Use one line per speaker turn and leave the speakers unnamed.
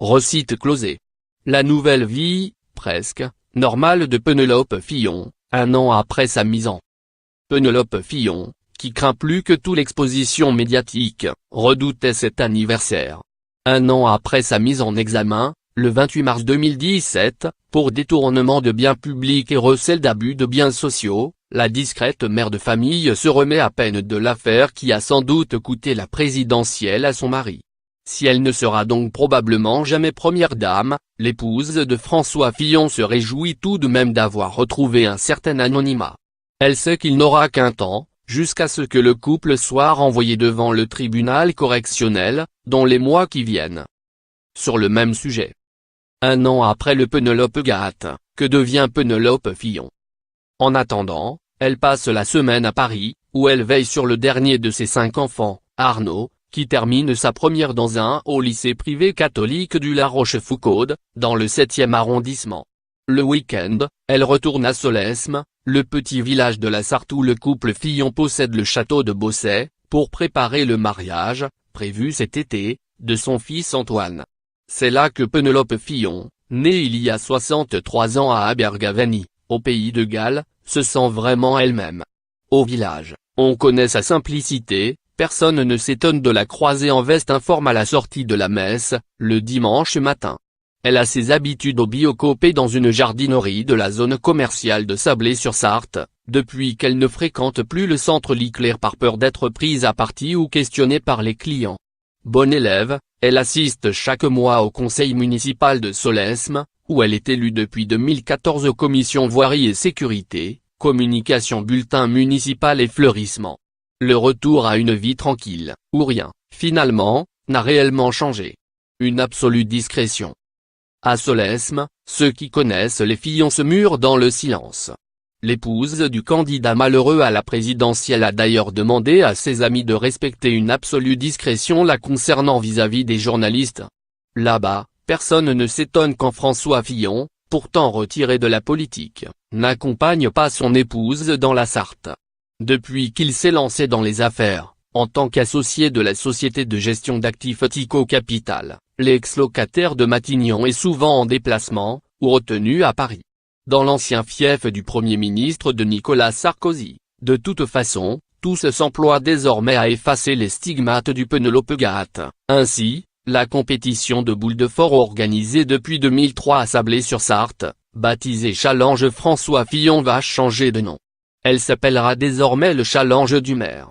recite Closet. La nouvelle vie, presque, normale de Penelope Fillon, un an après sa mise en. Penelope Fillon, qui craint plus que tout l'exposition médiatique, redoutait cet anniversaire. Un an après sa mise en examen, le 28 mars 2017, pour détournement de biens publics et recel d'abus de biens sociaux, la discrète mère de famille se remet à peine de l'affaire qui a sans doute coûté la présidentielle à son mari. Si elle ne sera donc probablement jamais première dame, l'épouse de François Fillon se réjouit tout de même d'avoir retrouvé un certain anonymat. Elle sait qu'il n'aura qu'un temps, jusqu'à ce que le couple soit renvoyé devant le tribunal correctionnel, dans les mois qui viennent. Sur le même sujet. Un an après le Penelope Gate, que devient Penelope Fillon? En attendant, elle passe la semaine à Paris, où elle veille sur le dernier de ses 5 enfants, Arnaud, qui termine sa première dans un haut lycée privé catholique du La Rochefoucauld, dans le 7e arrondissement. Le week-end, elle retourne à Solesmes, le petit village de la Sarthe où le couple Fillon possède le château de Beausset, pour préparer le mariage, prévu cet été, de son fils Antoine. C'est là que Penelope Fillon, née il y a 63 ans à Abergavenny, au pays de Galles, se sent vraiment elle-même. Au village, on connaît sa simplicité, personne ne s'étonne de la croiser en veste informe à la sortie de la messe, le dimanche matin. Elle a ses habitudes au Biocopé dans une jardinerie de la zone commerciale de Sablé-sur-Sarthe, depuis qu'elle ne fréquente plus le centre Leclerc par peur d'être prise à partie ou questionnée par les clients. Bonne élève, elle assiste chaque mois au conseil municipal de Solesmes, où elle est élue depuis 2014 aux commissions voirie et sécurité, communication bulletin municipal et fleurissement. Le retour à une vie tranquille, où rien, finalement, n'a réellement changé. Une absolue discrétion. À Solesmes, ceux qui connaissent les Fillon se murent dans le silence. L'épouse du candidat malheureux à la présidentielle a d'ailleurs demandé à ses amis de respecter une absolue discrétion la concernant vis-à-vis des journalistes. Là-bas, personne ne s'étonne quand François Fillon, pourtant retiré de la politique, n'accompagne pas son épouse dans la Sarthe. Depuis qu'il s'est lancé dans les affaires, en tant qu'associé de la société de gestion d'actifs Tico Capital, l'ex-locataire de Matignon est souvent en déplacement, ou retenu à Paris. Dans l'ancien fief du Premier ministre de Nicolas Sarkozy. De toute façon, tous s'emploient désormais à effacer les stigmates du Penelope Gate. Ainsi, la compétition de boules de four organisée depuis 2003 à Sablé-sur-Sarthe, baptisée Challenge François Fillon va changer de nom. Elle s'appellera désormais le Challenge du maire.